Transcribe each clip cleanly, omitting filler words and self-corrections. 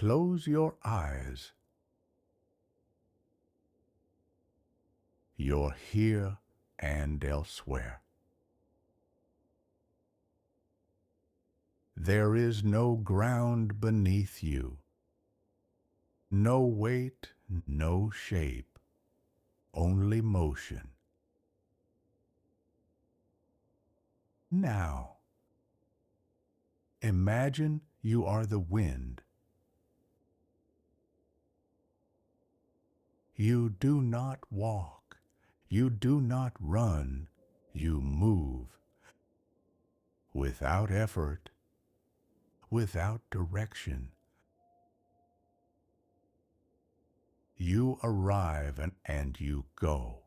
close your eyes. You're here and elsewhere. There is no ground beneath you, no weight, no shape, only motion. Now, imagine you are the wind. You do not walk, you do not run, you move. Without effort, without direction. You arrive and you go,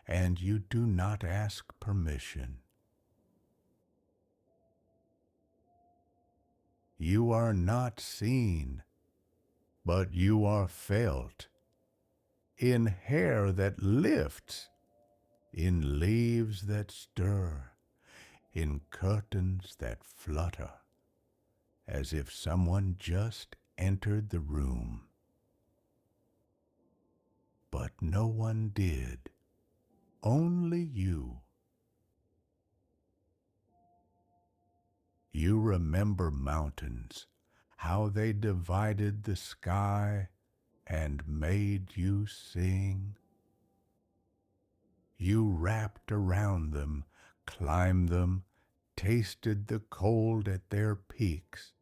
and you do not ask permission. You are not seen, but you are felt, in hair that lifts, in leaves that stir, in curtains that flutter, as if someone just entered the room. But no one did, only you. You remember mountains, how they divided the sky and made you sing. You wrapped around them, climbed them, tasted the cold at their peaks.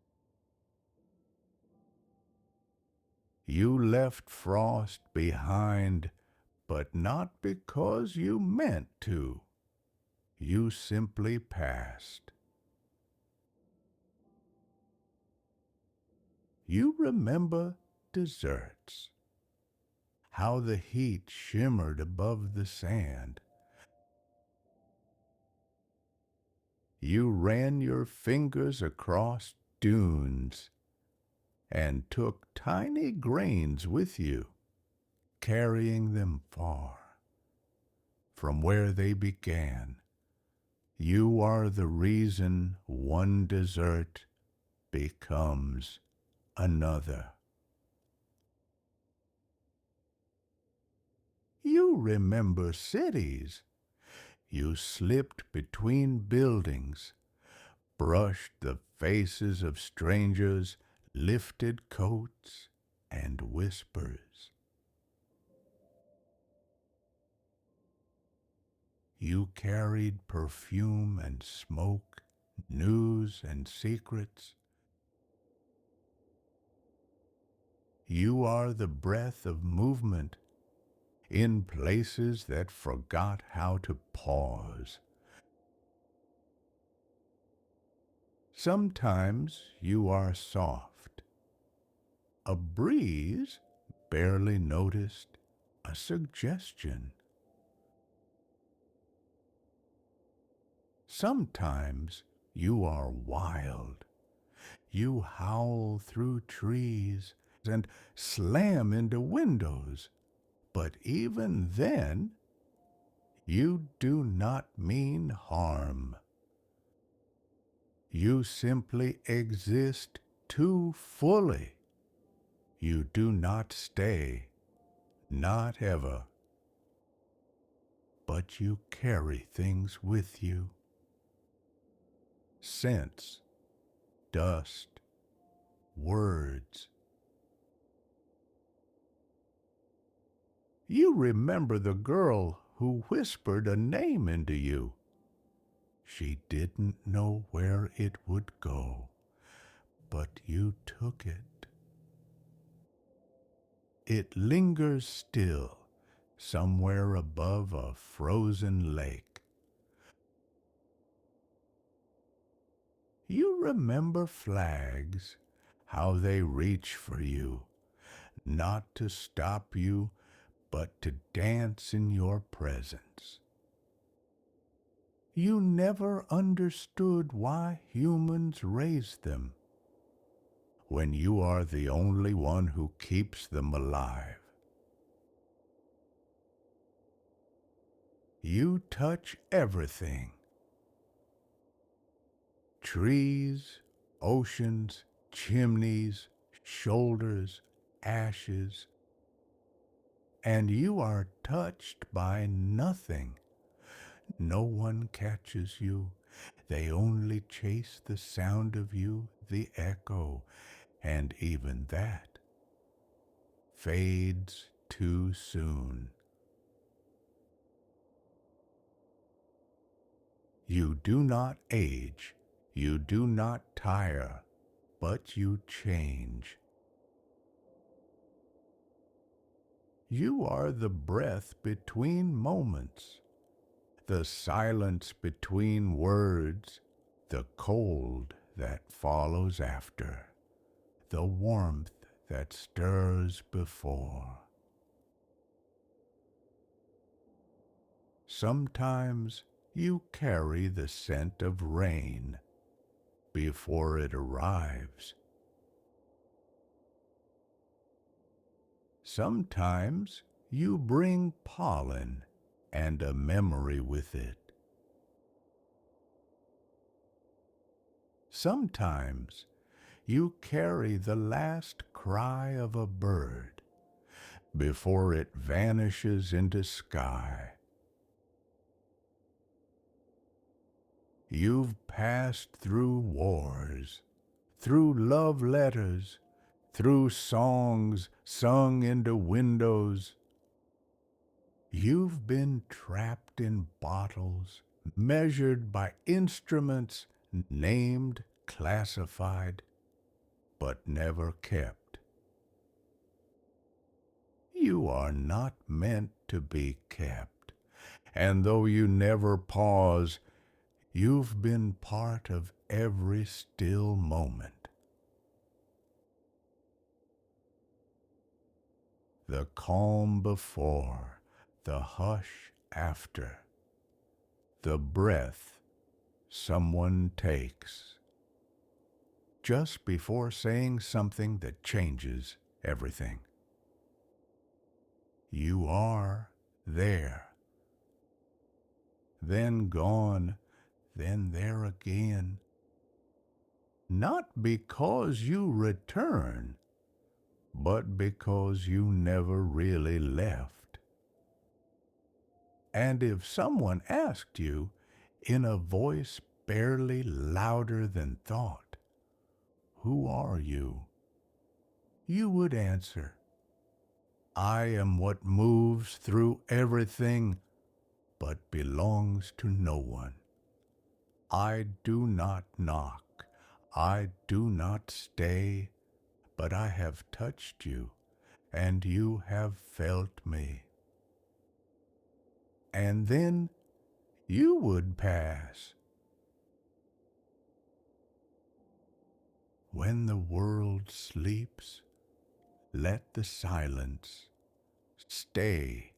You left frost behind, but not because you meant to. You simply passed. You remember deserts, how the heat shimmered above the sand. You ran your fingers across dunes and took tiny grains with you, carrying them far from where they began. You are the reason one desert becomes another. You remember cities. You slipped between buildings, brushed the faces of strangers, lifted coats and whispers. You carried perfume and smoke, news and secrets. You are the breath of movement in places that forgot how to pause. Sometimes you are soft, a breeze barely noticed, a suggestion. Sometimes you are wild. You howl through trees and slam into windows. But even then, you do not mean harm. You simply exist too fully. You do not stay, not ever. But you carry things with you. Scents, dust, words. You remember the girl who whispered a name into you. She didn't know where it would go, but you took it. It lingers still, somewhere above a frozen lake. You remember flags, how they reach for you, not to stop you, but to dance in your presence. You never understood why humans raise them, when you are the only one who keeps them alive. You touch everything. Trees, oceans, chimneys, shoulders, ashes, and you are touched by nothing. No one catches you. They only chase the sound of you, the echo, and even that fades too soon. You do not age, you do not tire, but you change. You are the breath between moments, the silence between words, the cold that follows after, the warmth that stirs before. Sometimes you carry the scent of rain before it arrives. Sometimes you bring pollen and a memory with it. Sometimes you carry the last cry of a bird before it vanishes into sky. You've passed through wars, through love letters, through songs sung into windows. You've been trapped in bottles, measured by instruments, named, classified, but never kept. You are not meant to be kept, and though you never pause, you've been part of every still moment. The calm before, the hush after, the breath someone takes just before saying something that changes everything. You are there, then gone, then there again. Not because you return, but because you never really left. And if someone asked you, in a voice barely louder than thought, "Who are you?" you would answer, "I am what moves through everything but belongs to no one. I do not knock, I do not stay, but I have touched you, and you have felt me." And then you would pass. When the world sleeps, let the silence stay